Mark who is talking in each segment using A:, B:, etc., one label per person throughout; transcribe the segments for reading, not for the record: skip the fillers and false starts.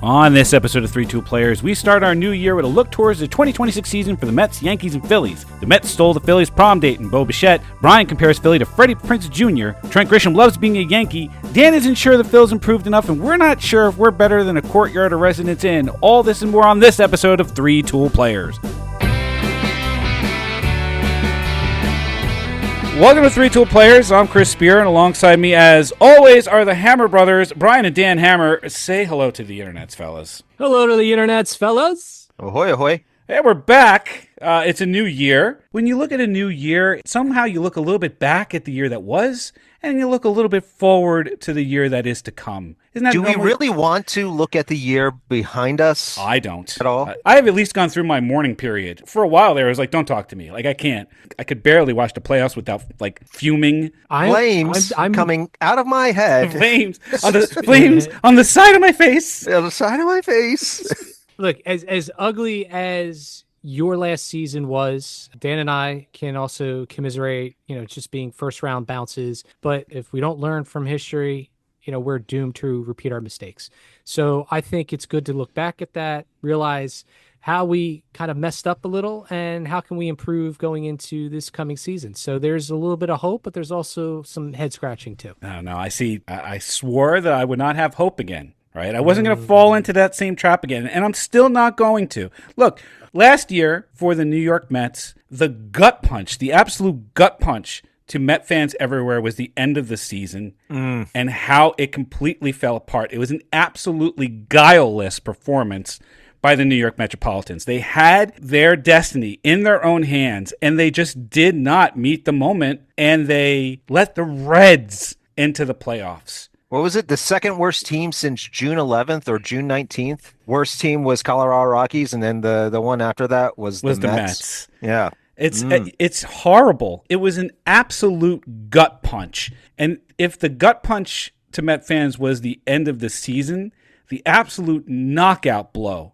A: On this episode of 3-Tool Players, we start our new year with a look towards the 2026 season for the Mets, Yankees, and Phillies. The Mets stole the Phillies' prom date in Bo Bichette. Brian compares Philly to Freddie Prinze Jr. Trent Grisham loves being a Yankee. Dan isn't sure the Phils improved enough, and we're not sure if we're better than a Courtyard or Residence Inn. All this and more on this episode of 3-Tool Players. Welcome to 3-Tool Players. I'm Chris Spear, and alongside me, as always, are the Hammer brothers, Brian and Dan Hammer. Say hello to the internets, fellas.
B: Hello to the internets, fellas.
C: Ahoy, ahoy.
A: Hey, we're back. It's a new year. When you look at a new year, somehow you look a little bit back at the year that was, and you look a little bit forward to the year that is to come. Isn't that
C: we really want to look at the year behind us?
A: I don't.
C: At all?
A: I have at least gone through my mourning period. For a while there, I was like, don't talk to me. Like, I can't. I could barely watch the playoffs without, like, fuming.
C: Flames coming out of my head.
A: Flames on the side of my face.
C: On the side of my face.
B: Look, as ugly as your last season was, Dan and I can also commiserate, just being first round bounces. But if we don't learn from history, we're doomed to repeat our mistakes. So I think it's good to look back at that, realize how we kind of messed up a little and how can we improve going into this coming season. So there's a little bit of hope, but there's also some head scratching too.
A: No, I see. I swore that I would not have hope again. Right? I wasn't going to fall into that same trap again, and I'm still not going to. Look, last year for the New York Mets, the gut punch, the absolute gut punch to Met fans everywhere was the end of the season and how it completely fell apart. It was an absolutely guileless performance by the New York Metropolitans. They had their destiny in their own hands, and they just did not meet the moment, and they let the Reds into the playoffs.
C: What was it? The second worst team since June 11th or June 19th? Worst team was Colorado Rockies, and then the one after that was the Mets. Yeah.
A: It's horrible. It was an absolute gut punch. And if the gut punch to Met fans was the end of the season, the absolute knockout blow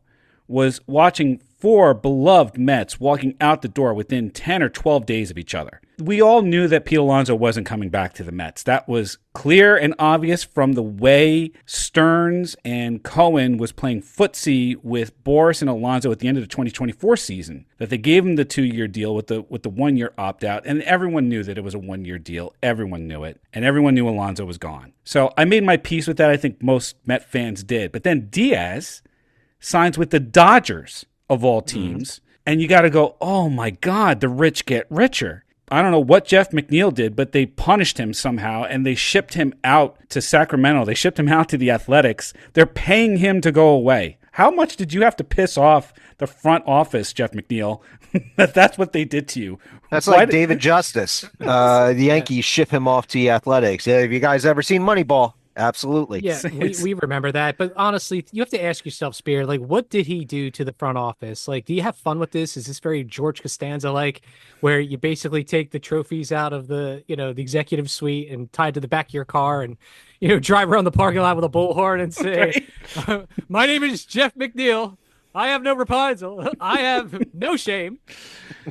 A: was watching four beloved Mets walking out the door within 10 or 12 days of each other. We all knew that Pete Alonso wasn't coming back to the Mets. That was clear and obvious from the way Stearns and Cohen was playing footsie with Boris and Alonso at the end of the 2024 season, that they gave him the 2-year deal with the 1-year opt-out, and everyone knew that it was a 1-year deal. Everyone knew it, and everyone knew Alonso was gone. So I made my peace with that. I think most Met fans did. But then Diaz signs with the Dodgers, of all teams, and you got to go, oh my God, the rich get richer. I don't know what Jeff McNeil did, but they punished him somehow, and they shipped him out to Sacramento. They shipped him out to the Athletics. They're paying him to go away. How much did you have to piss off the front office, Jeff McNeil, that's what they did to you?
C: That's like David Justice. The Yankees ship him off to the Athletics. Have you guys ever seen Moneyball? Absolutely.
B: Yeah, we remember that. But honestly, you have to ask yourself, Spear, like, what did he do to the front office? Like, do you have fun with this? Is this very George Costanza-like, where you basically take the trophies out of the executive suite and tie it to the back of your car and, drive around the parking lot with a bullhorn and say, my name is Jeff McNeil. I have no reprisal. I have no shame.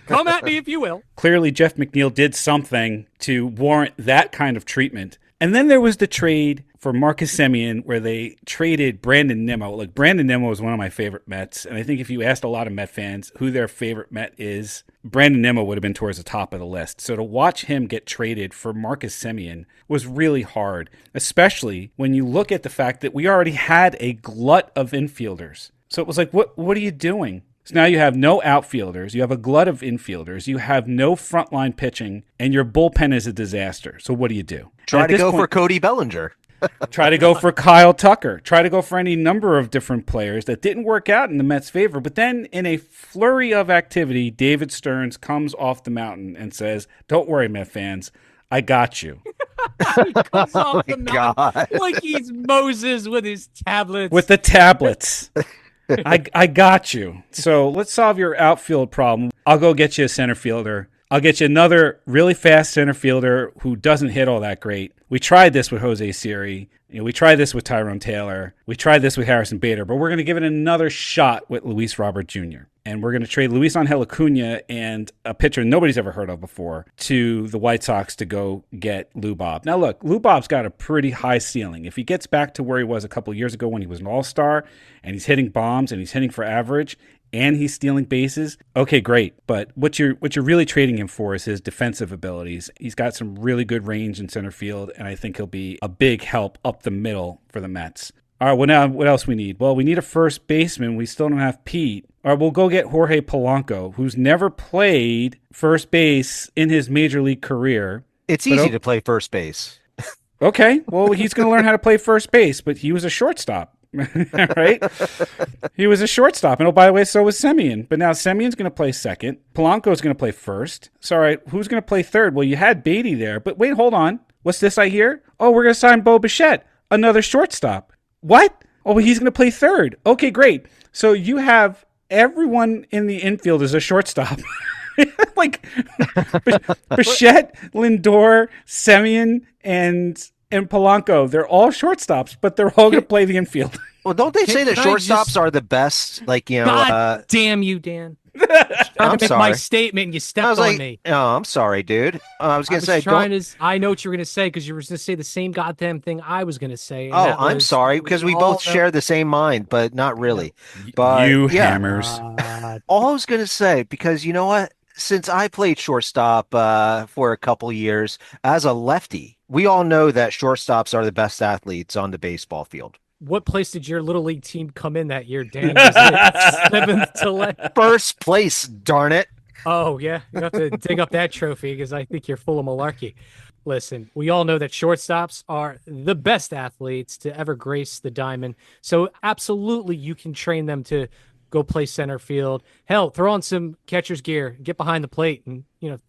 B: Come at me if you will.
A: Clearly, Jeff McNeil did something to warrant that kind of treatment. And then there was the trade for Marcus Semien where they traded Brandon Nimmo. Like, Brandon Nimmo is one of my favorite Mets. And I think if you asked a lot of Met fans who their favorite Met is, Brandon Nimmo would have been towards the top of the list. So to watch him get traded for Marcus Semien was really hard, especially when you look at the fact that we already had a glut of infielders. So it was like, what are you doing? So now you have no outfielders, you have a glut of infielders, you have no frontline pitching, and your bullpen is a disaster. So what do you do?
C: Try to go for Cody Bellinger.
A: Try to go for Kyle Tucker. Try to go for any number of different players that didn't work out in the Mets' favor. But then in a flurry of activity, David Stearns comes off the mountain and says, don't worry, Met fans, I got you.
B: He comes off the mountain like he's Moses with his tablets.
A: With the tablets. I got you. So let's solve your outfield problem. I'll go get you a center fielder. I'll get you another really fast center fielder who doesn't hit all that great. We tried this with Jose Siri. We tried this with Tyrone Taylor. We tried this with Harrison Bader, but we're going to give it another shot with Luis Robert Jr. And we're going to trade Luis Angel Acuna and a pitcher nobody's ever heard of before to the White Sox to go get Lou Bob. Now, look, Lou Bob's got a pretty high ceiling. If he gets back to where he was a couple of years ago when he was an all-star and he's hitting bombs and he's hitting for average and he's stealing bases, okay, great. But what you're really trading him for is his defensive abilities. He's got some really good range in center field, and I think he'll be a big help up the middle for the Mets. All right, well, now, what else we need? Well, we need a first baseman. We still don't have Pete. All right, we'll go get Jorge Polanco, who's never played first base in his major league career.
C: It's easy to play first base.
A: Okay, well, he's going to learn how to play first base, but he was a shortstop, right? He was a shortstop. And, oh, by the way, so was Semien. But now Semien's going to play second. Polanco's going to play first. So, all right, who's going to play third? Well, you had Beatty there. But wait, hold on. What's this I hear? Oh, we're going to sign Bo Bichette, another shortstop. What? Oh, well, he's going to play third. Okay, great. So you have everyone in the infield as a shortstop. Like Bichette, Lindor, Semien, and Polanco. They're all shortstops, but they're all going to play the infield.
C: Well, don't they say that shortstops are the best? Like,
B: God damn you, Dan.
C: I'm
B: to make
C: sorry.
B: My statement and you stepped on me.
C: Oh, I'm sorry, dude. I was going to say.
B: I know what you were going to say because you were going to say the same goddamn thing I was going to say.
C: I'm sorry because we both share the same mind, but not really. But
A: hammers.
C: All I was going to say, because you know what? Since I played shortstop for a couple years as a lefty, we all know that shortstops are the best athletes on the baseball field.
B: What place did your little league team come in that year, Dan? Was it 7th to left?
C: First place, darn it.
B: Oh, yeah. You have to dig up that trophy because I think you're full of malarkey. Listen, we all know that shortstops are the best athletes to ever grace the diamond. So absolutely you can train them to go play center field. Hell, throw on some catcher's gear, get behind the plate and,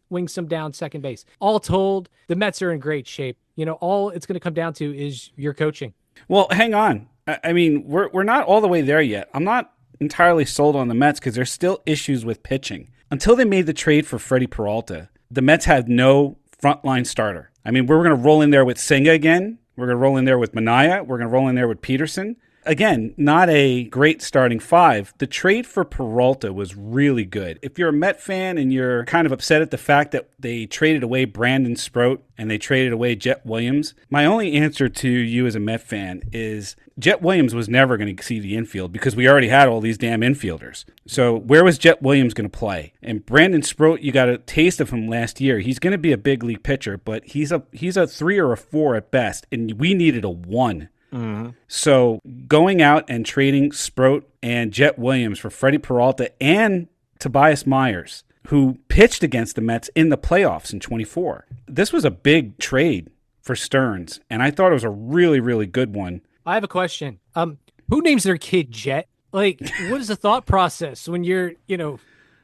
B: wing some down second base. All told, the Mets are in great shape. All it's going to come down to is your coaching.
A: Well, hang on. I mean, we're not all the way there yet. I'm not entirely sold on the Mets because there's still issues with pitching. Until they made the trade for Freddie Peralta, the Mets had no frontline starter. I mean, we're going to roll in there with Senga again. We're going to roll in there with Minaya. We're going to roll in there with Peterson. Again, not a great starting five. The trade for Peralta was really good. If you're a Met fan and you're kind of upset at the fact that they traded away Brandon Sproat and they traded away Jet Williams, my only answer to you as a Met fan is Jet Williams was never going to see the infield because we already had all these damn infielders. So where was Jet Williams going to play? And Brandon Sproat, you got a taste of him last year. He's going to be a big league pitcher, but he's a 3 or a 4 at best, and we needed a 1. Mm-hmm. So going out and trading Sproat and Jet Williams for Freddie Peralta and Tobias Myers, who pitched against the Mets in the playoffs in 24. This was a big trade for Stearns, and I thought it was a really, really good one.
B: I have a question. Who names their kid Jet? Like, what is the thought process when you're,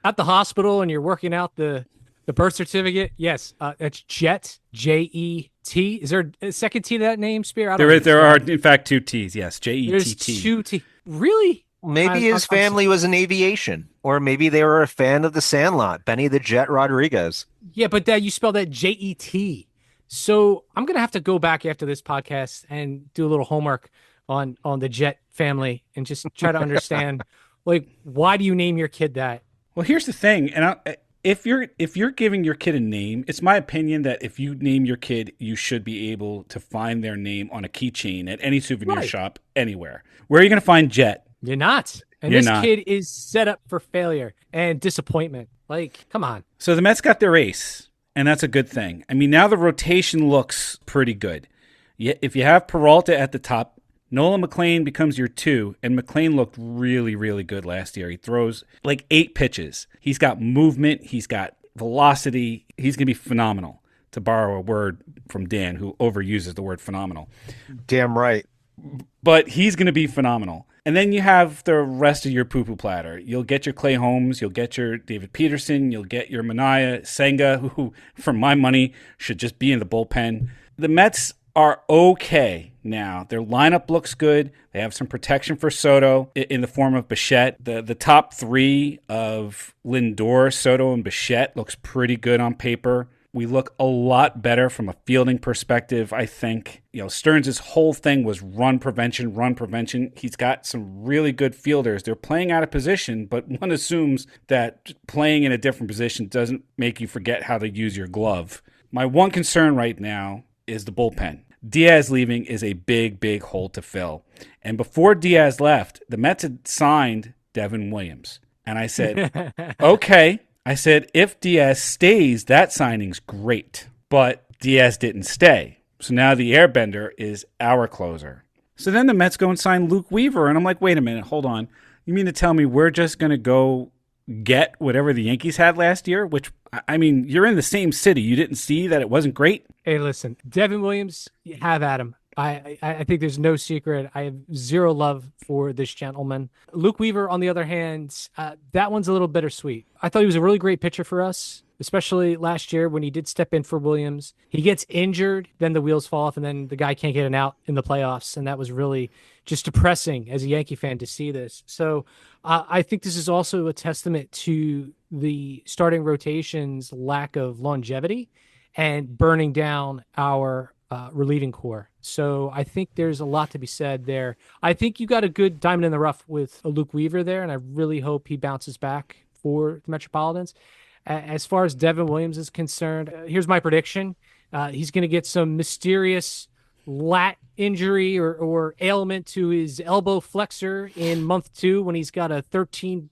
B: at the hospital and you're working out the birth certificate? Yes, it's Jet, Jet. Is there a second T to that name, Spear?
A: There are, in fact, 2 T's, yes. Jettt.
B: There's 2 T. Really?
C: Maybe his family was in aviation, or maybe they were a fan of the Sandlot, Benny the Jet Rodriguez.
B: Yeah, but you spell that Jet. So I'm going to have to go back after this podcast and do a little homework on the Jet family and just try to understand, like, why do you name your kid that?
A: Well, here's the thing, and if you're giving your kid a name, it's my opinion that if you name your kid, you should be able to find their name on a keychain at any souvenir shop anywhere. Where are you going to find Jet?
B: You're not. And kid is set up for failure and disappointment. Like, come on.
A: So the Mets got their ace, and that's a good thing. I mean, now the rotation looks pretty good. If you have Peralta at the top, Nolan McLean becomes your 2, and McLean looked really, really good last year. He throws like 8 pitches. He's got movement. He's got velocity. He's going to be phenomenal, to borrow a word from Dan, who overuses the word phenomenal.
C: Damn right.
A: But he's going to be phenomenal. And then you have the rest of your poo-poo platter. You'll get your Clay Holmes. You'll get your David Peterson. You'll get your Minaya, Senga, who, for my money, should just be in the bullpen. The Mets are okay. now. Their lineup looks good. They have some protection for Soto in the form of Bichette. The top three of Lindor, Soto, and Bichette looks pretty good on paper. We look a lot better from a fielding perspective, I think. Stearns' whole thing was run prevention, run prevention. He's got some really good fielders. They're playing out of position, but one assumes that playing in a different position doesn't make you forget how to use your glove. My one concern right now is the bullpen. Diaz leaving is a big, big hole to fill. And before Diaz left, the Mets had signed Devin Williams. And I said, okay. I said, if Diaz stays, that signing's great. But Diaz didn't stay. So now the airbender is our closer. So then the Mets go and sign Luke Weaver. And I'm like, wait a minute, hold on. You mean to tell me we're just going to go get whatever the Yankees had last year? Which, I mean, you're in the same city. You didn't see that it wasn't great?
B: Hey, listen, Devin Williams, you have at him. I think there's no secret. I have zero love for this gentleman. Luke Weaver, on the other hand, that one's a little bittersweet. I thought he was a really great pitcher for us, especially last year when he did step in for Williams. He gets injured, then the wheels fall off, and then the guy can't get an out in the playoffs. And that was really just depressing as a Yankee fan to see this. So I think this is also a testament to the starting rotation's lack of longevity and burning down our relieving core. So I think there's a lot to be said there. I think you got a good diamond in the rough with a Luke Weaver there, and I really hope he bounces back for the Metropolitans. As far as Devin Williams is concerned, here's my prediction. He's going to get some mysterious lat injury or ailment to his elbow flexor in month 2 when he's got a 13+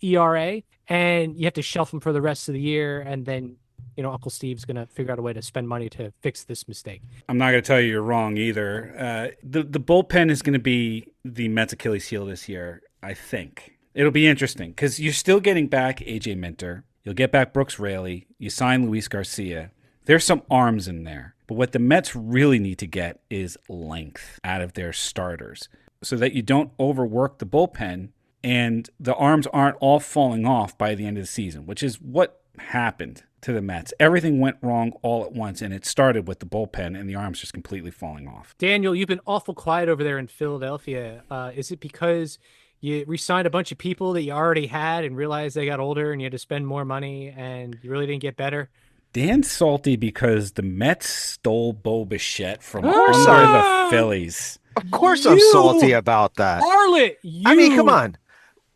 B: ERA, and you have to shelf him for the rest of the year, and then Uncle Steve's going to figure out a way to spend money to fix this mistake.
A: I'm not going to tell you you're wrong either. The bullpen is going to be the Mets' Achilles heel this year, I think. It'll be interesting because you're still getting back A.J. Minter. You'll get back Brooks Raley. You sign Luis Garcia. There's some arms in there. But what the Mets really need to get is length out of their starters so that you don't overwork the bullpen and the arms aren't all falling off by the end of the season, which is what happened to the Mets. Everything went wrong all at once, and it started with the bullpen and the arms just completely falling off.
B: Daniel, you've been awful quiet over there in Philadelphia. Is it because you re-signed a bunch of people that you already had and realized they got older and you had to spend more money and you really didn't get better?
A: Dan's salty because the Mets stole Bo Bichette from under the Phillies.
C: Of course I'm salty about that.
B: Harlot,
C: I mean, come on.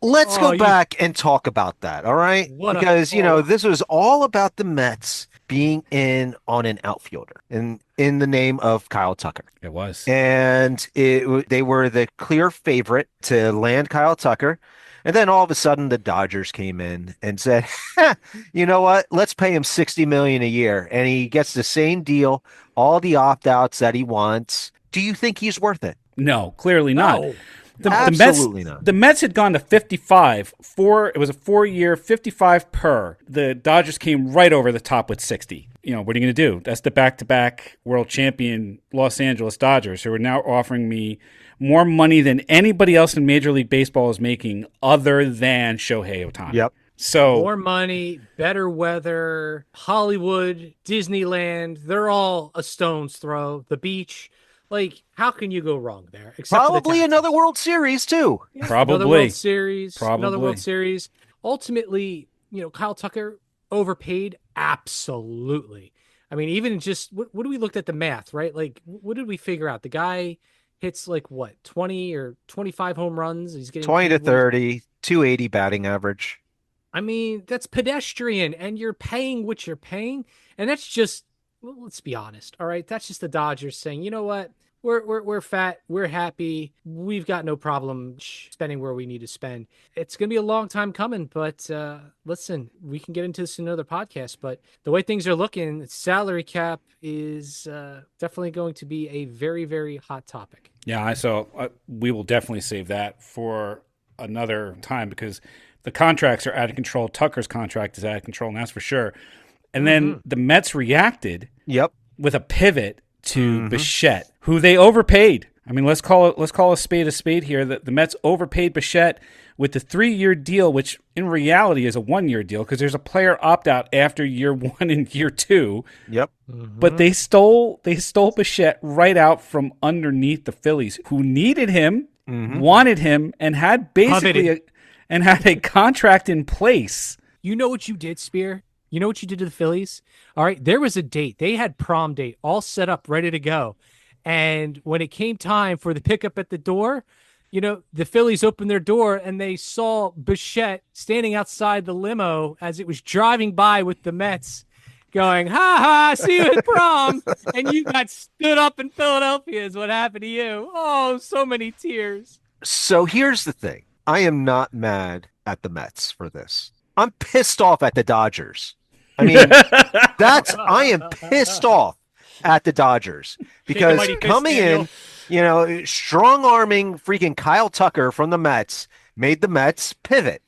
C: Let's go back and talk about that, all right? Because, this was all about the Mets being in on an outfielder in the name of Kyle Tucker.
A: It was.
C: And they were the clear favorite to land Kyle Tucker. And then all of a sudden the Dodgers came in and said, you know what? Let's pay him $60 million a year. And he gets the same deal, all the opt-outs that he wants. Do you think he's worth it?
A: No, clearly not.
C: No. Absolutely not.
A: The Mets had gone to 55. It was a 4-year, 55 per. The Dodgers came right over the top with 60. What are you going to do? That's the back-to-back world champion Los Angeles Dodgers, who are now offering me more money than anybody else in Major League Baseball is making other than Shohei Ohtani.
C: Yep.
A: So
B: more money, better weather, Hollywood, Disneyland, they're all a stone's throw. The beach. Like, how can you go wrong there?
C: Probably another World Series, too.
B: Yeah,
A: Probably.
B: Another World Series.
A: Probably.
B: Another World Series. Ultimately, Kyle Tucker overpaid? Absolutely. I mean, even just, what do we looked at the math, right? Like, what did we figure out? The guy hits, 20 or 25 home runs? He's getting
C: 20 to 30, 280 batting average.
B: I mean, that's pedestrian, and you're paying what you're paying. And that's just, let's be honest, all right? That's just the Dodgers saying, you know what? We're fat. We're happy. We've got no problem spending where we need to spend. It's going to be a long time coming, but listen, we can get into this in another podcast. But the way things are looking, salary cap is definitely going to be a very, very hot topic.
A: Yeah, we will definitely save that for another time because the contracts are out of control. Tucker's contract is out of control, and that's for sure. And then the Mets reacted with a pivot to Bichette, who they overpaid. I mean, let's call a spade here. The Mets overpaid Bichette with the 3-year deal, which in reality is a 1-year deal because there's a player opt-out after year 1 and year 2.
C: Yep.
A: But they stole Bichette right out from underneath the Phillies, who needed him, wanted him, and had basically a contract in place.
B: You know what you did, Spear? You know what you did to the Phillies? All right, there was a date. They had prom date all set up, ready to go. And when it came time for the pickup at the door, the Phillies opened their door and they saw Bichette standing outside the limo as it was driving by with the Mets going, ha ha, see you at prom. And you got stood up in Philadelphia is what happened to you. Oh, so many tears.
C: So here's the thing. I am not mad at the Mets for this. I'm pissed off at the Dodgers. I mean, I am pissed off at the Dodgers because coming in, strong-arming freaking Kyle Tucker from the Mets made the Mets pivot.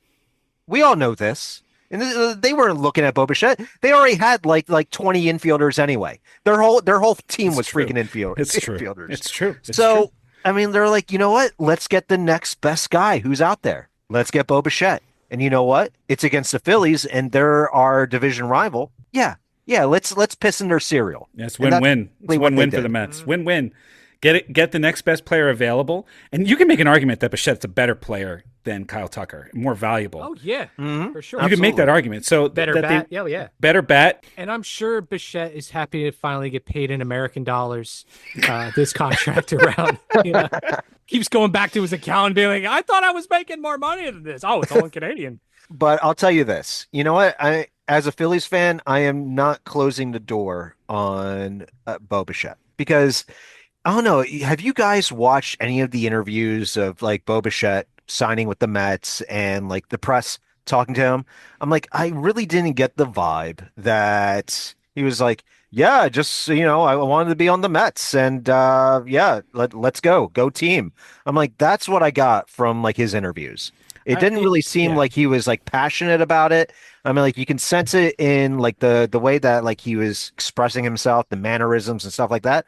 C: We all know this. And they weren't looking at Bo Bichette. They already had like 20 infielders anyway. Their whole team was freaking infielders.
A: It's true.
C: So, I mean, they're like, you know what? Let's get the next best guy who's out there. Let's get Bo Bichette. And you know what? It's against the Phillies, and they're our division rival. Yeah. Let's piss in their cereal.
A: Yes, win-win. It's win-win for the Mets. Win-win. Get the next best player available, and you can make an argument that Bichette's a better player than Kyle Tucker, more valuable.
B: Oh yeah, for sure.
A: You can make that argument. So
B: better bat, yeah,
A: better bat.
B: And I'm sure Bichette is happy to finally get paid in American dollars this contract around. Keeps going back to his account and being like, "I thought I was making more money than this." Oh, it's all in Canadian.
C: But I'll tell you this. You know what? As a Phillies fan, I am not closing the door on Bo Bichette because. I don't know. Have you guys watched any of the interviews of like Bo Bichette signing with the Mets and like the press talking to him? I'm like, I really didn't get the vibe that he was like, yeah, just, I wanted to be on the Mets and let's go team. I'm like, that's what I got from like his interviews. It didn't really seem like he was like passionate about it. I mean, like you can sense it in like the way that like he was expressing himself, the mannerisms and stuff like that.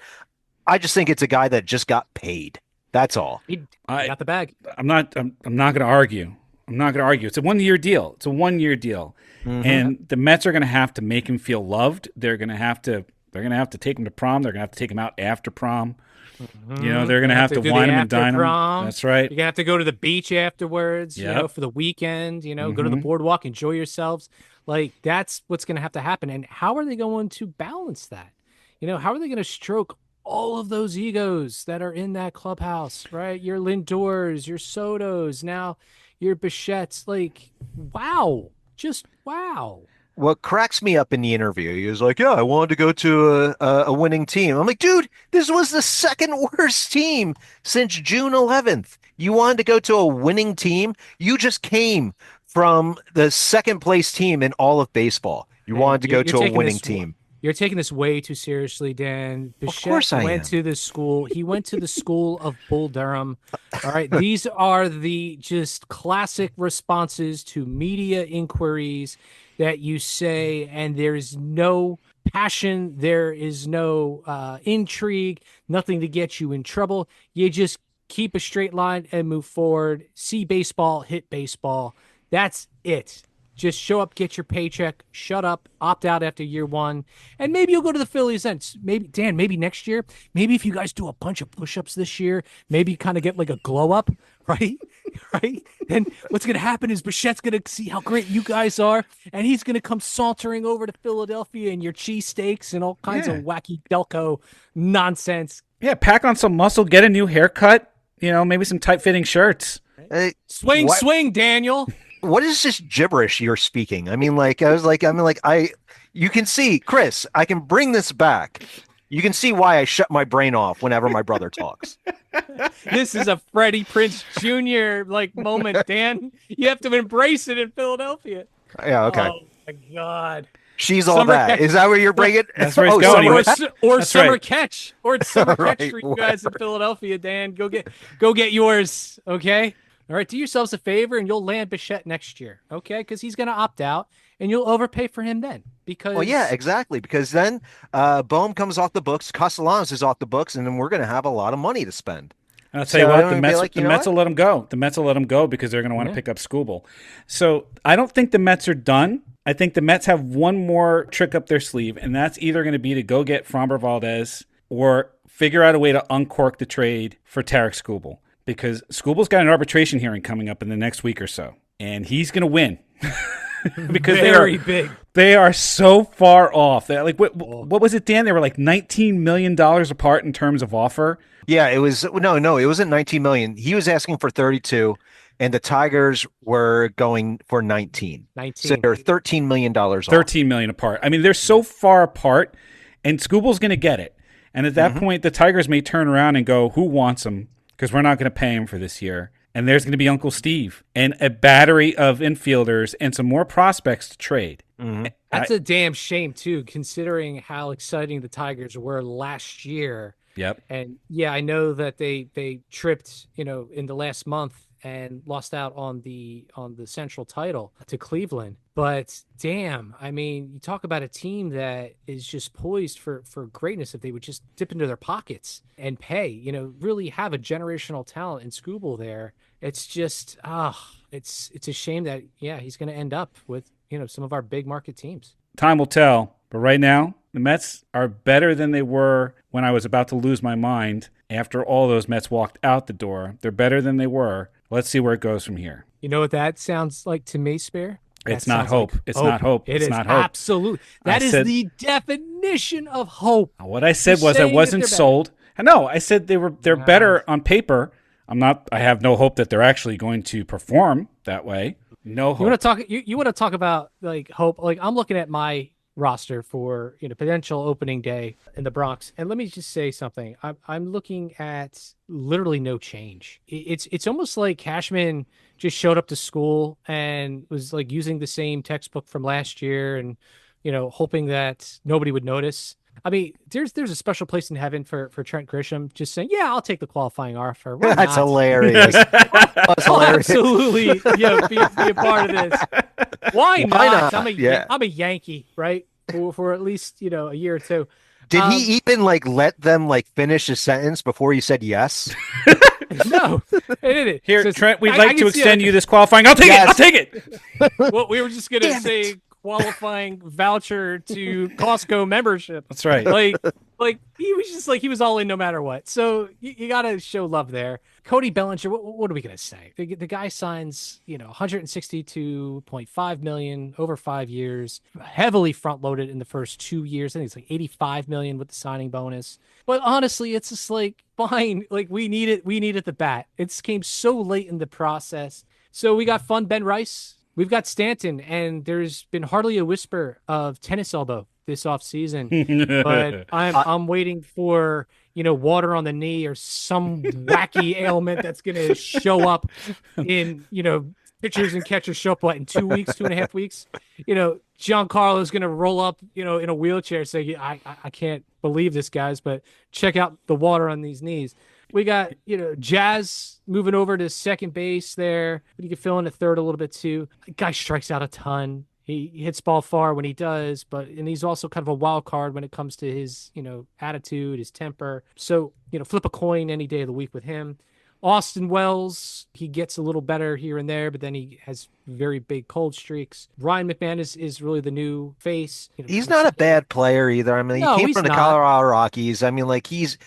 C: I just think it's a guy that just got paid. That's all.
B: He got the bag.
A: I'm not going to argue. It's a 1-year deal. And the Mets are going to have to make him feel loved. They're going to have to take him to prom. They're going to have to take him out after prom. They're going to have to wine him and dine him. That's right.
B: You're going to have to go to the beach afterwards, for the weekend, go to the boardwalk, enjoy yourselves. Like that's what's going to have to happen. And how are they going to balance that? How are they going to stroke all of those egos that are in that clubhouse, right? Your Lindors, your Sotos, now your Bichettes. Like, wow. Just wow.
C: What cracks me up in the interview, he was like, yeah, I wanted to go to a winning team. I'm like, dude, this was the second worst team since June 11th. You wanted to go to a winning team? You just came from the second place team in all of baseball. You wanted to go to a winning team.
B: You're taking this way too seriously, Dan. Bichette
C: of course I
B: went
C: am.
B: to the school. He went to the school of Bull Durham. All right. These are the just classic responses to media inquiries that you say, and there's no passion. There is no intrigue, nothing to get you in trouble. You just keep a straight line and move forward. See baseball, hit baseball. That's it. Just show up, get your paycheck, shut up, opt out after year 1, and maybe you'll go to the Phillies then. Maybe, Dan, maybe next year, maybe if you guys do a bunch of push-ups this year, maybe kind of get like a glow-up, right? Right? Then what's going to happen is Bichette's going to see how great you guys are, and he's going to come sauntering over to Philadelphia and your cheesesteaks and all kinds of wacky Delco nonsense.
A: Yeah, pack on some muscle, get a new haircut, maybe some tight-fitting shirts.
B: Swing, Daniel.
C: What is this gibberish you're speaking? I mean, you can see, Chris, I can bring this back. You can see why I shut my brain off whenever my brother talks.
B: This is a Freddie Prinze Jr. moment, Dan. You have to embrace it in Philadelphia.
C: Yeah, okay.
B: Oh my God.
C: She's all that. Is that where you're bringing?
A: That's where he's going.
B: Or summer catch. Or it's summer catch for you guys in Philadelphia, Dan. Go get yours, okay? All right, do yourselves a favor, and you'll land Bichette next year, okay? Because he's going to opt out, and you'll overpay for him then. Because
C: yeah, exactly. Because then Bohm comes off the books, Castellanos is off the books, and then we're going to have a lot of money to spend.
A: And I'll tell you what, the Mets,
C: like,
A: the Mets will let him go. The Mets will let him go because they're going to want to pick up Skubal. So I don't think the Mets are done. I think the Mets have one more trick up their sleeve, and that's either going to be to go get Framber Valdez or figure out a way to uncork the trade for Tarek Skubal, because Skubal's got an arbitration hearing coming up in the next week or so, and he's going to win. Because they are so far off. They're like, what was it, Dan? They were like $19 million apart in terms of offer.
C: Yeah, it was no, it wasn't 19 million. He was asking for 32, and the Tigers were going for 19. So they're $13 million off.
A: 13 million apart. I mean, they're so far apart, and Skubal's going to get it. And at that point, the Tigers may turn around and go, who wants him? Because we're not going to pay him for this year. And there's going to be Uncle Steve and a battery of infielders and some more prospects to trade.
C: Mm-hmm.
B: That's a damn shame, too, considering how exciting the Tigers were last year.
A: Yep.
B: And, yeah, I know that they tripped, in the last month and lost out on the Central title to Cleveland. But, damn, I mean, you talk about a team that is just poised for greatness if they would just dip into their pockets and pay, really have a generational talent in Skubal there. It's just, it's a shame that, he's going to end up with, some of our big market teams.
A: Time will tell. But right now, the Mets are better than they were when I was about to lose my mind after all those Mets walked out the door. They're better than they were. Let's see where it goes from here.
B: You know what that sounds like to me, Spear?
A: It's not hope. It's not hope.
B: It's not hope. Absolute. That is the definition of hope.
A: What I said was I wasn't sold. No, I said they're better on paper. I have no hope that they're actually going to perform that way. No hope.
B: You want to talk about like hope? Like I'm looking at my roster for potential opening day in the Bronx, and let me just say something. I'm looking at literally no change. It's almost like Cashman just showed up to school and was like using the same textbook from last year, and hoping that nobody would notice. I mean, there's a special place in heaven for Trent Grisham just saying, "Yeah, I'll take the qualifying offer."
C: That's hilarious. That's hilarious.
B: Absolutely, be a part of this. Why not? I'm a Yankee, right? For at least a year or two.
C: Did he even let them finish his sentence before he said yes?
B: No, he didn't.
A: Here, Trent, we'd like to extend you this qualifying. I'll take it. I'll take it.
B: Well, we were just gonna say qualifying voucher to Costco membership.
A: That's right.
B: Like he was just he was all in no matter what. So you got to show love there. Cody Bellinger, what are we going to say? The guy signs, $162.5 million over 5 years, heavily front loaded in the first 2 years. I think it's $85 million with the signing bonus. But honestly, it's just fine. We need it the bat. It came so late in the process. So we got fun Ben Rice. We've got Stanton, and there's been hardly a whisper of tennis elbow this offseason. But I'm waiting for, water on the knee or some wacky ailment that's going to show up in, pitchers and catchers show up in 2 weeks, 2.5 weeks. Giancarlo's going to roll up, in a wheelchair saying, I can't believe this, guys, but check out the water on these knees. We got, Jazz moving over to second base there. But you can fill in at third a little bit too. The guy strikes out a ton. He hits ball far when he does, and he's also kind of a wild card when it comes to his, attitude, his temper. So, flip a coin any day of the week with him. Austin Wells, he gets a little better here and there, but then he has very big cold streaks. Ryan McMahon is really the new face.
C: He's not a bad player either. I mean, he came from the Colorado Rockies. I mean, he's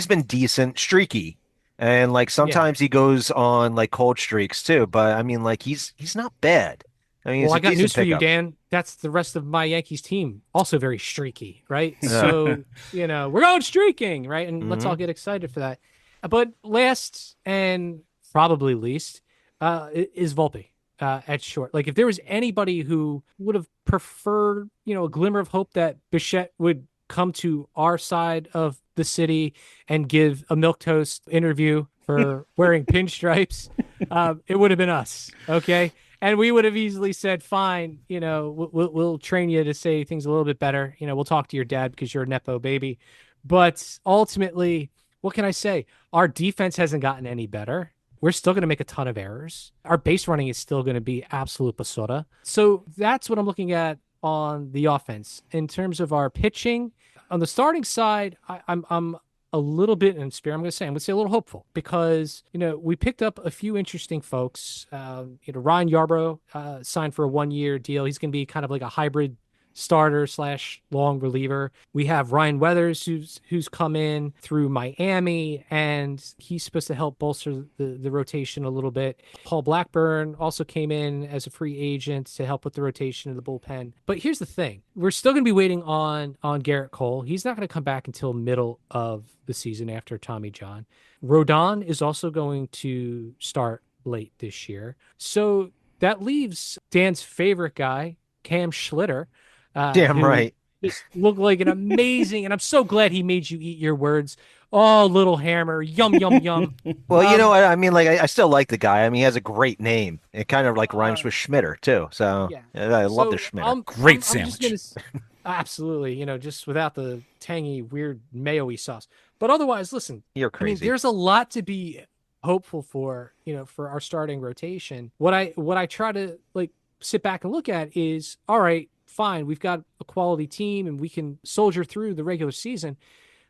C: been decent, streaky. And sometimes he goes on cold streaks too, but I mean, he's not bad. I mean,
B: I got news for you, Dan. That's the rest of my Yankees team, also very streaky, right? So, we're going streaking, right? And let's all get excited for that. But last and probably least is Volpe at short. If there was anybody who would have preferred, a glimmer of hope that Bichette would come to our side of the city and give a milquetoast interview for wearing pinstripes, it would have been us, okay? And we would have easily said, fine, we'll train you to say things a little bit better. We'll talk to your dad because you're a Nepo baby. But ultimately, what can I say? Our defense hasn't gotten any better. We're still going to make a ton of errors. Our base running is still going to be absolute basura. So that's what I'm looking at on the offense. In terms of our pitching, on the starting side, I'm a a little bit in spirit. I'm going to say a little hopeful because, we picked up a few interesting folks. Ryan Yarbrough signed for a 1-year deal. He's going to be kind of like a hybrid starter / long reliever. We have Ryan Weathers who's come in through Miami, and he's supposed to help bolster the rotation a little bit. Paul Blackburn also came in as a free agent to help with the rotation of the bullpen. But here's the thing. We're still going to be waiting on Garrett Cole. He's not going to come back until middle of the season after Tommy John. Rodon is also going to start late this year. So that leaves Dan's favorite guy, Cam Schlitter.
C: Damn right.
B: Just looked like an amazing, and I'm so glad he made you eat your words. Oh, little hammer, yum, yum, yum.
C: Well, you know what? I mean, like, I still like the guy. I mean, he has a great name. It kind of like rhymes with Schmitter, too. So
B: yeah.
C: I love the Schmitter.
A: Great sandwich.
B: Absolutely. Just without the tangy, weird mayo-y sauce. But otherwise, listen.
C: You're crazy.
B: I mean, there's a lot to be hopeful for, for our starting rotation. What I try to, sit back and look at is, all right, fine, we've got a quality team and we can soldier through the regular season.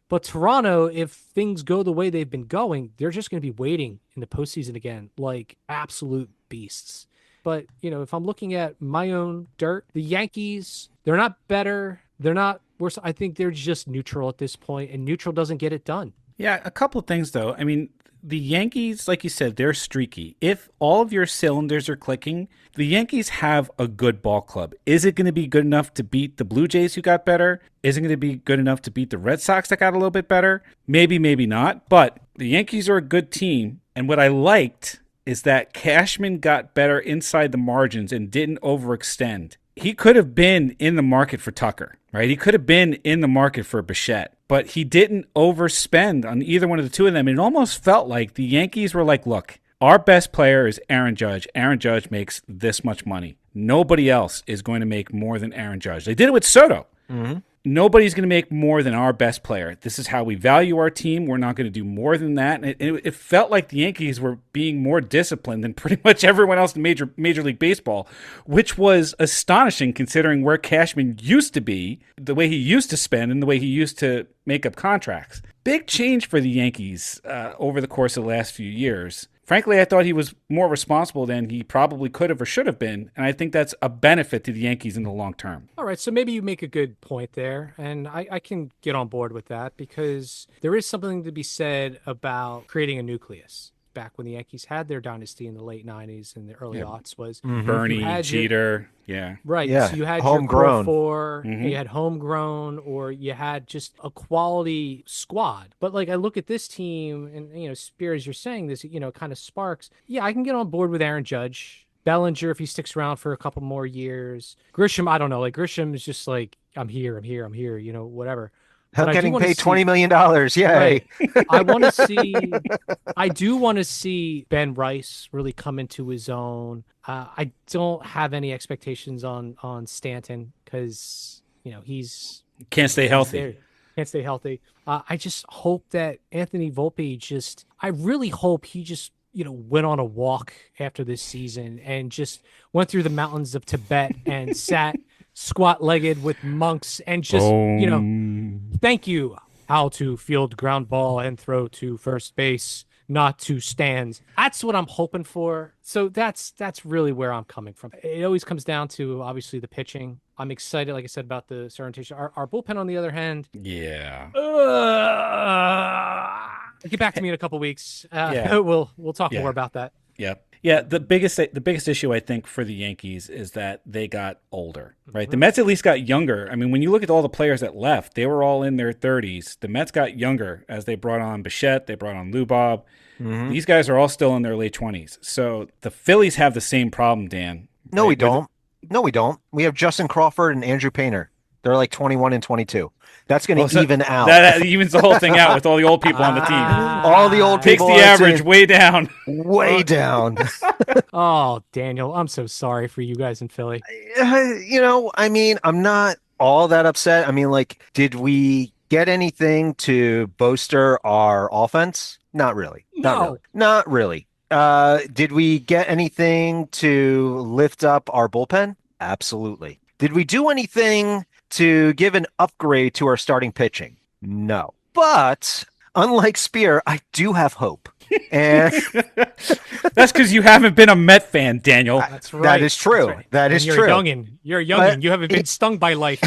B: But Toronto, if things go the way they've been going, they're just going to be waiting in the postseason again, like absolute beasts. But, if I'm looking at my own dirt, the Yankees, they're not better. They're not worse. I think they're just neutral at this point, and neutral doesn't get it done.
A: Yeah, a couple of things, though. I mean, the Yankees, like you said, they're streaky. If all of your cylinders are clicking, the Yankees have a good ball club. Is it going to be good enough to beat the Blue Jays, who got better? Is it going to be good enough to beat the Red Sox that got a little bit better? Maybe, maybe not. But the Yankees are a good team. And what I liked is that Cashman got better inside the margins and didn't overextend. He could have been in the market for Tucker, right? He could have been in the market for Bichette, but he didn't overspend on either one of the two of them. It almost felt like the Yankees were like, look, our best player is Aaron Judge. Aaron Judge makes this much money. Nobody else is going to make more than Aaron Judge. They did it with Soto. Mm-hmm. Nobody's going to make more than our best player. This is how we value our team. We're not going to do more than that. And it felt like the Yankees were being more disciplined than pretty much everyone else in Major League Baseball, which was astonishing considering where Cashman used to be, the way he used to spend, and the way he used to make up contracts. Big change for the Yankees over the course of the last few years. Frankly, I thought he was more responsible than he probably could have or should have been, and I think that's a benefit to the Yankees in the long term.
B: All right, so maybe you make a good point there, and I can get on board with that because there is something to be said about creating a nucleus. Back when the Yankees had their dynasty in the late 90s and the early aughts was
A: Bernie, Jeter,
B: right.
C: Yeah.
B: So you had
C: homegrown.
B: Your core 4, you had homegrown, or you had just a quality squad. But I look at this team, and Spear, as you're saying this, kind of sparks. Yeah, I can get on board with Aaron Judge. Bellinger, if he sticks around for a couple more years. Grisham, I don't know. Grisham is just I'm here, whatever.
C: But getting paid $20 million. Yay.
B: Right. I do want to see Ben Rice really come into his own. I don't have any expectations on Stanton because, he's
A: can't stay healthy.
B: Can't stay healthy. I just hope that Anthony Volpe I really hope he just, went on a walk after this season and just went through the mountains of Tibet and sat squat-legged with monks and just, thank you. How to field ground ball and throw to first base, not to stands. That's what I'm hoping for. So that's really where I'm coming from. It always comes down to, obviously, the pitching. I'm excited, like I said, about the rotation. Our bullpen, on the other hand.
A: Yeah.
B: Get back to me in a couple weeks. We'll talk more about that.
A: Yep. Yeah, the biggest issue I think for the Yankees is that they got older, right? Mm-hmm. The Mets at least got younger. I mean, when you look at all the players that left, they were all in their 30s. The Mets got younger as they brought on Bichette, they brought on Lubob. Mm-hmm. These guys are all still in their late 20s. So the Phillies have the same problem, Dan.
C: No, right? We don't. No, we don't. We have Justin Crawford and Andrew Painter. They're like 21 and 22. That's going to even out.
A: That evens the whole thing out with all the old people on the team.
C: All the old people.
A: Takes the average way down.
C: Way down.
B: Oh, Daniel, I'm so sorry for you guys in Philly.
C: I mean, I'm not all that upset. I mean, did we get anything to bolster our offense? Not really.
B: No.
C: Not really. Did we get anything to lift up our bullpen? Absolutely. Did we do anything to give an upgrade to our starting pitching? No. But unlike Spear, I do have hope. And
A: That's because you haven't been a Met fan, Daniel.
B: That's right.
C: that is true.
B: That's right.
C: That
B: And
C: is
B: you're
C: true.
B: a youngin. You're a youngin. You haven't been stung by life.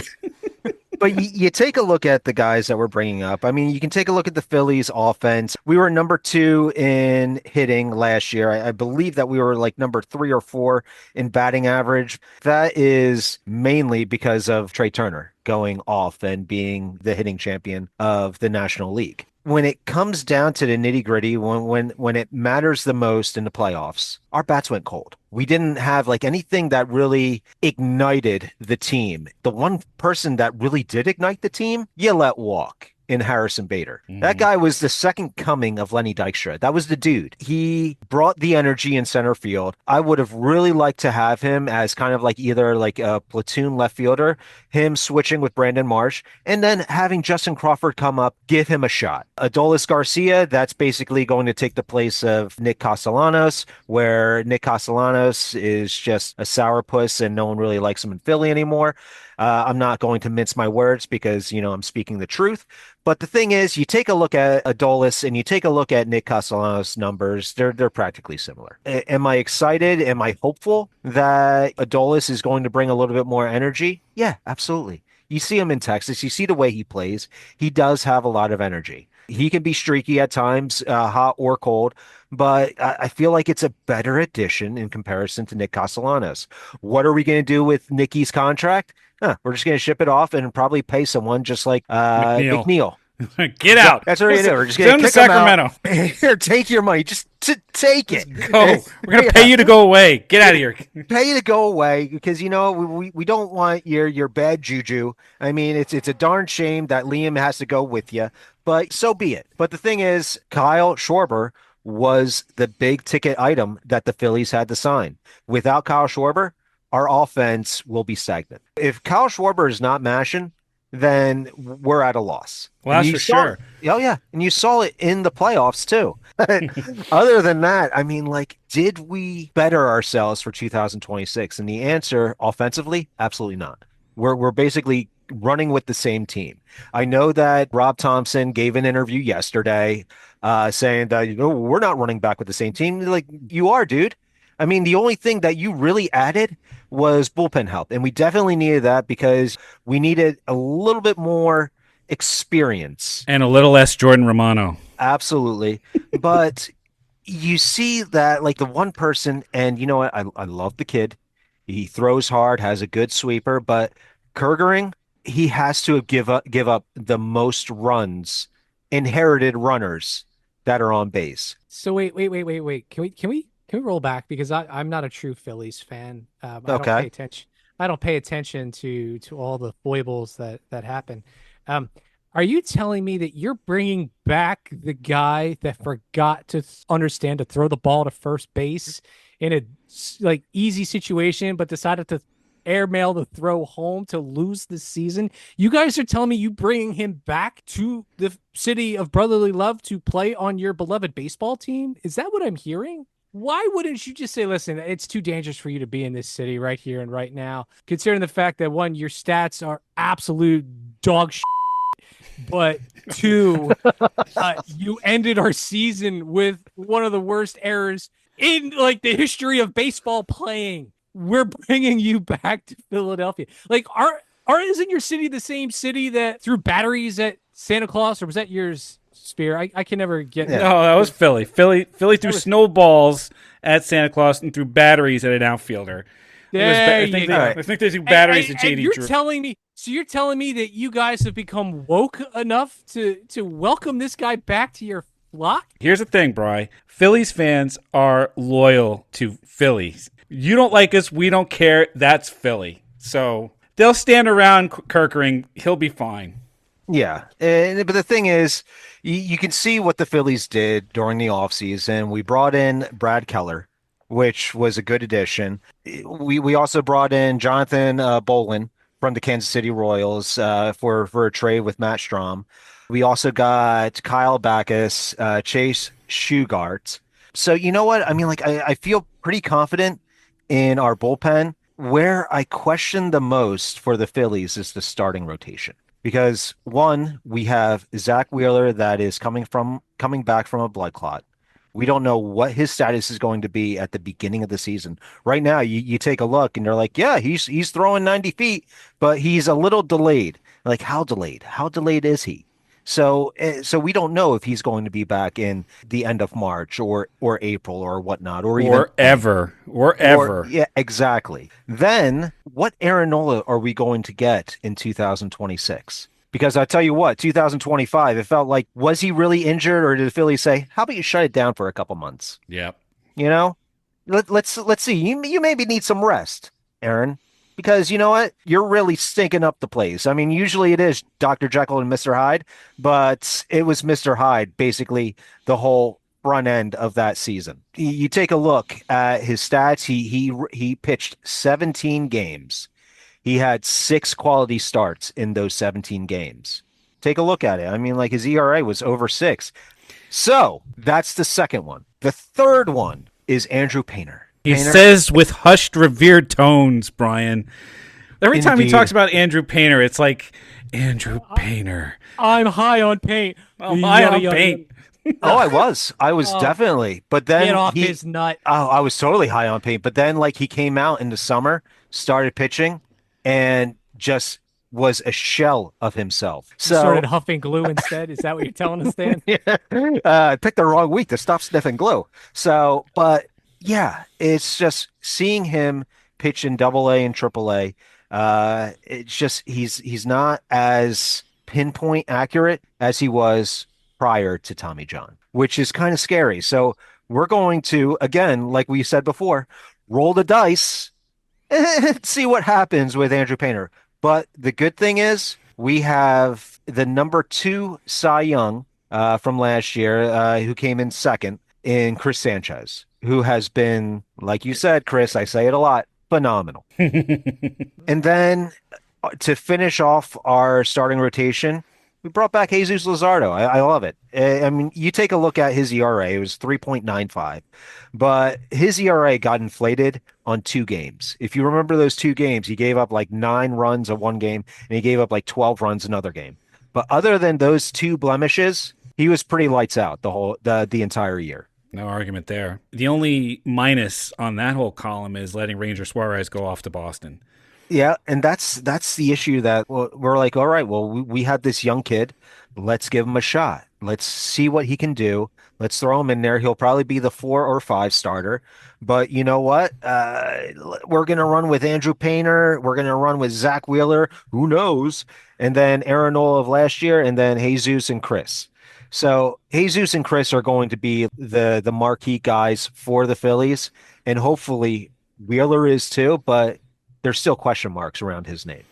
C: But you take a look at the guys that we're bringing up. I mean, you can take a look at the Phillies offense. We were number 2 in hitting last year. I believe that we were like number 3 or 4 in batting average. That is mainly because of Trey Turner going off and being the hitting champion of the National League. When it comes down to the nitty gritty, when it matters the most in the playoffs, our bats went cold. We didn't have like anything that really ignited the team. The one person that really did ignite the team, you let walk in Harrison Bader. That guy was the second coming of Lenny Dykstra. That was the dude. He brought the energy in center field. I would have really liked to have him as kind of like either like a platoon left fielder, him switching with Brandon Marsh, and then having Justin Crawford come up, give him a shot. Adolis Garcia, that's basically going to take the place of Nick Castellanos, where Nick Castellanos is just a sourpuss and no one really likes him in Philly anymore. I'm not going to mince my words because, I'm speaking the truth. But the thing is, you take a look at Adolis and you take a look at Nick Castellanos' numbers, they're practically similar. Am I excited? Am I hopeful that Adolis is going to bring a little bit more energy? Yeah, absolutely. You see him in Texas. You see the way he plays. He does have a lot of energy. He can be streaky at times, hot or cold, but I feel like it's a better addition in comparison to Nick Castellanos. What are we going to do with Nicky's contract? We're just going to ship it off and probably pay someone just like McNeil.
A: Get out.
C: That's what we're going to do. We're just going to kick
A: Sacramento.
C: Him out. Here, take your money. Just take it.
A: Go. We're going to pay you to go away. Get out of here.
C: Pay you to go away because, we don't want your bad juju. I mean, it's a darn shame that Liam has to go with you, but so be it. But the thing is, Kyle Schwarber was the big ticket item that the Phillies had to sign. Without Kyle Schwarber, our offense will be stagnant. If Kyle Schwarber is not mashing, then we're at a loss.
A: Well, that's for sure.
C: Oh, yeah. And you saw it in the playoffs, too. Other than that, I mean, did we better ourselves for 2026? And the answer, offensively, absolutely not. We're basically running with the same team. I know that Rob Thompson gave an interview yesterday saying that, we're not running back with the same team. Like, you are, dude. I mean, the only thing that you really added was bullpen help. And we definitely needed that because we needed a little bit more experience.
A: And a little less Jordan Romano.
C: Absolutely. But you see that the one person, and you know what? I love the kid. He throws hard, has a good sweeper, but Kergering, he has to give up the most runs, inherited runners that are on base.
B: So wait. Can we roll back because I'm not a true Phillies fan. I don't pay attention. I don't pay attention to all the foibles that happen. Are you telling me that you're bringing back the guy that forgot to understand to throw the ball to first base in a easy situation, but decided to airmail the throw home to lose the season? You guys are telling me you bringing him back to the city of brotherly love to play on your beloved baseball team? Is that what I'm hearing? Why wouldn't you just say, listen, it's too dangerous for you to be in this city right here and right now, considering the fact that, one, your stats are absolute dog shit, but two, you ended our season with one of the worst errors in the history of baseball playing. We're bringing you back to Philadelphia. Isn't your city the same city that threw batteries at Santa Claus, or was that yours, Spear? I can never get.
A: Yeah. No, that was Philly. Philly threw snowballs at Santa Claus and threw batteries at an outfielder. I think they threw batteries at JD
B: Drew. You're telling me that you guys have become woke enough to welcome this guy back to your flock?
A: Here's the thing, Bri. Phillies fans are loyal to Phillies. You don't like us, we don't care. That's Philly. So they'll stand around Kerkering. He'll be fine.
C: Yeah, but the thing is, you can see what the Phillies did during the offseason. We brought in Brad Keller, which was a good addition. We also brought in Jonathan Bolin from the Kansas City Royals for a trade with Matt Strom. We also got Kyle Backus, Chase Shugart. So you know what? I mean, I feel pretty confident in our bullpen. Where I question the most for the Phillies is the starting rotation. Because one, we have Zach Wheeler that is coming back from a blood clot. We don't know what his status is going to be at the beginning of the season. Right now, you take a look and you're like, yeah, he's throwing 90 feet, but he's a little delayed. Like, how delayed? How delayed is he? So we don't know if he's going to be back in the end of March or April or whatnot, or even
A: Or
C: May.
A: ever. Or
C: Or
A: ever.
C: yeah, exactly. Then what Aaron Nola are we going to get in 2026? Because I tell you what, 2025, it felt like, was he really injured, or did the Phillies say, "How about you shut it down for a couple months?"
A: Yep.
C: You know, let's see. You maybe need some rest, Aaron, because you know what, you're really stinking up the place. I mean, usually it is Dr. Jekyll and Mr. Hyde, but it was Mr. Hyde basically the whole front end of that season. You take a look at his stats. He pitched 17 games. He had six quality starts in those 17 games. Take a look at it. I mean, like his ERA was over six. So that's the second one. The third one is Andrew Painter.
A: He
C: Painter,
A: says with hushed, revered tones, Brian. Every time he talks
C: indeed.
A: about Andrew Painter, it's like, Andrew Painter.
B: I'm high on paint.
A: Oh, my
B: Yada,
A: on
B: yada,
A: paint.
C: Oh, I was
B: Oh,
C: definitely. But
B: get
C: then
B: off his nut.
C: I was totally high on paint. But then, like, he came out in the summer, started pitching, and just was a shell of himself.
B: You started
C: So,
B: huffing glue instead. Is that what you're telling us, Dan?
C: yeah, I picked the wrong week to stop sniffing glue. So, but yeah, it's just seeing him pitch in Double A and Triple A. It's just he's not as pinpoint accurate as he was prior to Tommy John, which is kind of scary. So we're going to, again, like we said before, roll the dice and see what happens with Andrew Painter. But the good thing is we have the number two Cy Young from last year, who came in second, in Chris Sanchez, who has been, like you said, Chris, I say it a lot, phenomenal. And then to finish off our starting rotation, we brought back Jesus Luzardo. I love it. I mean, you take a look at his ERA, it was 3.95, but his ERA got inflated on two games. If you remember those two games, he gave up like 9 runs of one game and he gave up like 12 runs another game. But other than those two blemishes, he was pretty lights out the entire year.
A: No argument there. The only minus on that whole column is letting Ranger Suarez go off to Boston.
C: Yeah, and that's the issue that, well, we're like, all right, well, we had this young kid. Let's give him a shot. Let's see what he can do. Let's throw him in there. He'll probably be the 4 or 5 starter. But you know what? We're gonna run with Andrew Painter. We're gonna run with Zach Wheeler. Who knows? And then Aaron Nola of last year, and then Jesus and Chris. So Jesus and Chris are going to be the marquee guys for the Phillies, and hopefully Wheeler is too. But there's still question marks around his name.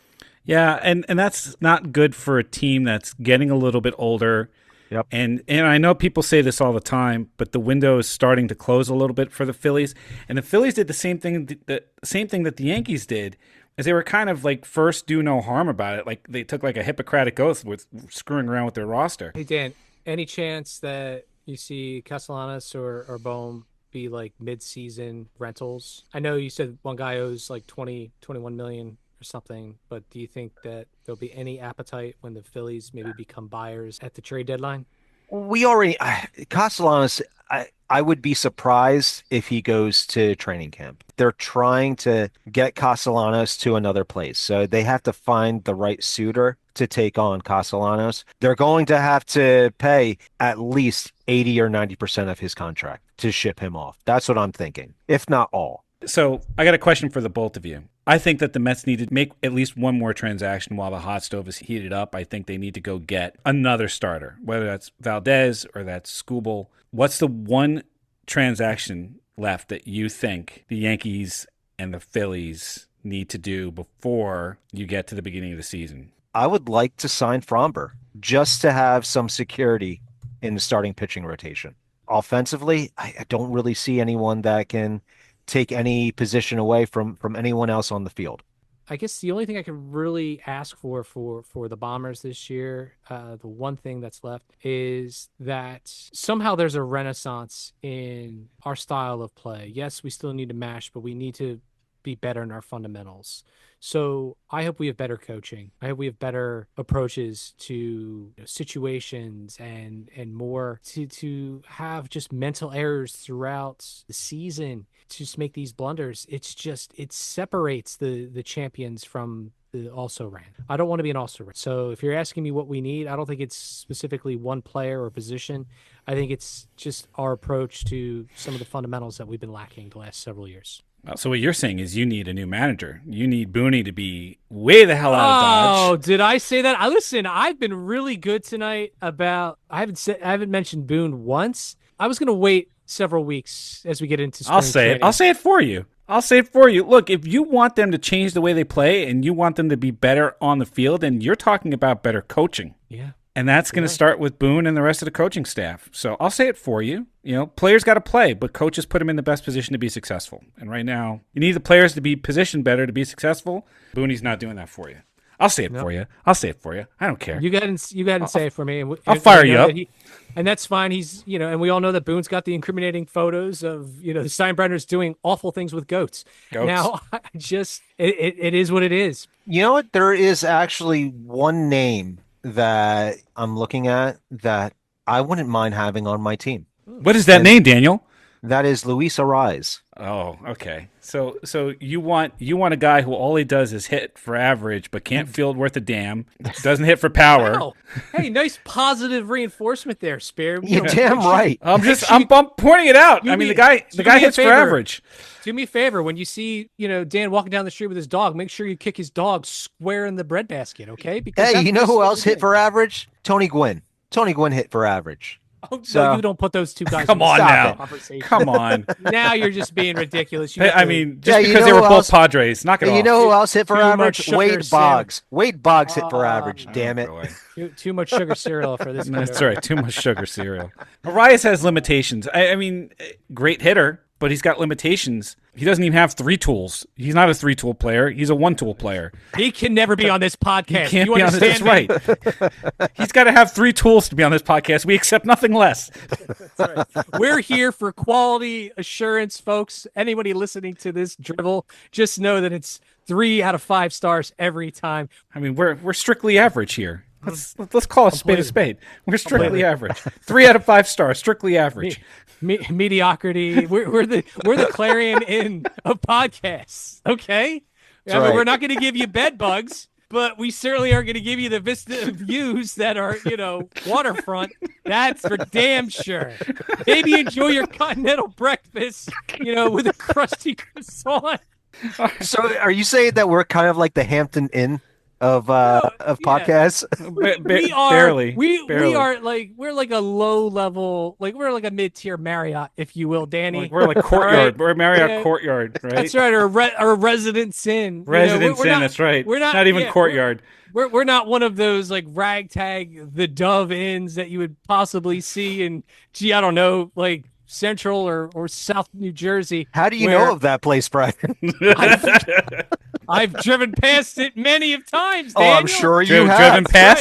A: Yeah, and that's not good for a team that's getting a little bit older.
C: Yep.
A: And I know people say this all the time, but the window is starting to close a little bit for the Phillies. And the Phillies did the same thing that the Yankees did, is they were kind of like first do no harm about it. Like they took like a Hippocratic oath with screwing around with their roster.
B: Hey, Dan, any chance that you see Castellanos or Bohm be like mid-season rentals? I know you said one guy owes like 21 million or something, but do you think that there'll be any appetite when the Phillies maybe become buyers at the trade deadline?
C: We already Castellanos. I would be surprised if he goes to training camp. They're trying to get Castellanos to another place, so they have to find the right suitor to take on Castellanos. They're going to have to pay at least 80 or 90% of his contract to ship him off. That's what I'm thinking, if not all.
A: So I got a question for the both of you. I think that the Mets need to make at least one more transaction while the hot stove is heated up. I think they need to go get another starter, whether that's Valdez or that's Skubal. What's the one transaction left that you think the Yankees and the Phillies need to do before you get to the beginning of the season?
C: I would like to sign Fromber just to have some security in the starting pitching rotation. Offensively, I don't really see anyone that can take any position away from anyone else on the field.
B: I guess the only thing I could really ask for the Bombers this year, the one thing that's left is that somehow there's a renaissance in our style of play. Yes, we still need to mash, but we need to be better in our fundamentals. So I hope we have better coaching. I hope we have better approaches to situations and more to have just mental errors throughout the season to just make these blunders. It separates the champions from the also ran. I don't want to be an also ran. So if you're asking me what we need, I don't think it's specifically one player or position. I think it's just our approach to some of the fundamentals that we've been lacking the last several years.
A: So what you're saying is you need a new manager. You need Booney to be way the hell out of Dodge.
B: Oh, did I say that? Listen, I've been really good tonight about. I haven't mentioned Boone once. I was going to wait several weeks as we get into spring training.
A: I'll say it for you. Look, if you want them to change the way they play and you want them to be better on the field, then you're talking about better coaching.
B: Yeah.
A: And that's going to start with Boone and the rest of the coaching staff. So I'll say it for you. Players got to play, but coaches put them in the best position to be successful. And right now, you need the players to be positioned better to be successful. Booney's not doing that for you. I'll say it for you. I don't care.
B: You got to say it for me.
A: I'll fire you up.
B: And that's fine. He's, and we all know that Boone's got the incriminating photos of, the Steinbrenners doing awful things with goats. Now, it is what it is.
C: You know what? There is actually one name that I'm looking at that I wouldn't mind having on my team.
A: What is that name, Daniel?
C: That is Luis Arraez.
A: Oh, okay. So you want a guy who all he does is hit for average, but can't field worth a damn. Doesn't hit for power.
B: Wow. Hey, nice positive reinforcement there, Spear.
C: You're damn right.
A: I'm pointing it out. I mean, the guy hits for average.
B: Do me a favor, when you see, Dan walking down the street with his dog, make sure you kick his dog square in the breadbasket, okay?
C: Because hey, you know who else hit for average? Tony Gwynn. Tony Gwynn hit for average.
B: Oh, so you don't put those two guys.
A: Come on now. Come on.
B: Now you're just being ridiculous.
A: Because they were both Padres. Knock it off.
C: You know who else hit for average? Wade Boggs. Wade Boggs hit for average. Damn it.
B: Too much sugar cereal for this.
A: That's right. Too much sugar cereal. Arias has limitations. I mean, great hitter, but he's got limitations. He doesn't even have 3 tools. He's not a 3-tool player. He's a 1-tool player.
B: He can never be on this podcast.
A: He can't be on this. That's right. He's got to have 3 tools to be on this podcast. We accept nothing less.
B: That's right. We're here for quality assurance, folks. Anybody listening to this drivel, just know that it's 3 out of 5 stars every time.
A: I mean, we're strictly average here. Let's call a spade a spade. We're strictly average. 3 out of 5 stars, strictly average.
B: Mediocrity. We're the Clarion Inn of podcasts. Okay, we're not going to give you bed bugs, but we certainly are going to give you the vista of views that are waterfront. That's for damn sure. Maybe enjoy your continental breakfast, with a crusty croissant.
C: So, are you saying that we're kind of like the Hampton Inn of podcasts?
A: Barely.
B: We are like, we're like a low level, like we're like a mid-tier Marriott, if you will, Danny.
A: We're like Courtyard. Right? We're Marriott Courtyard, right?
B: That's right. Or Residence Inn.
A: Residence Inn. That's right. We're not even Courtyard.
B: We're not one of those like ragtag the Dove inns that you would possibly see in I don't know, like Central or South New Jersey.
C: How do you know of that place, Brian?
B: I've driven past it many of times,
C: Daniel. Oh, I'm sure you have.
A: Driven past?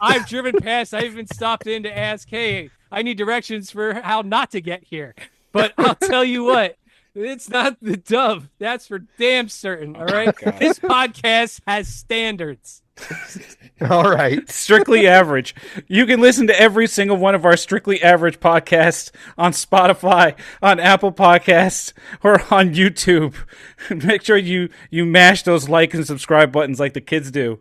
B: I've driven past. I even stopped in to ask, hey, I need directions for how not to get here. But I'll tell you what, it's not the Dove. That's for damn certain, all right? This podcast has standards.
C: All right.
A: Strictly Average. You can listen to every single one of our Strictly Average podcasts on Spotify, on Apple Podcasts, or on YouTube. Make sure you mash those like and subscribe buttons like the kids do.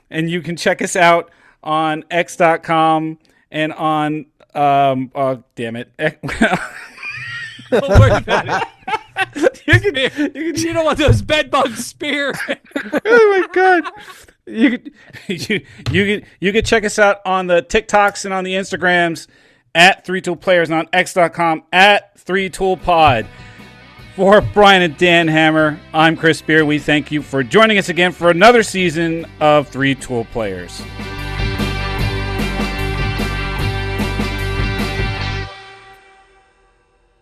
A: And you can check us out on x.com and on oh damn it.
B: Don't worry about it. You don't want those bed bugs, Spear.
A: Oh my god. You can check us out on the TikToks and on the Instagrams at 3Tool Players and on x.com at 3Tool Pod. For Brian and Dan Hammer, I'm Chris Spear. We thank you for joining us again for another season of 3Tool Players.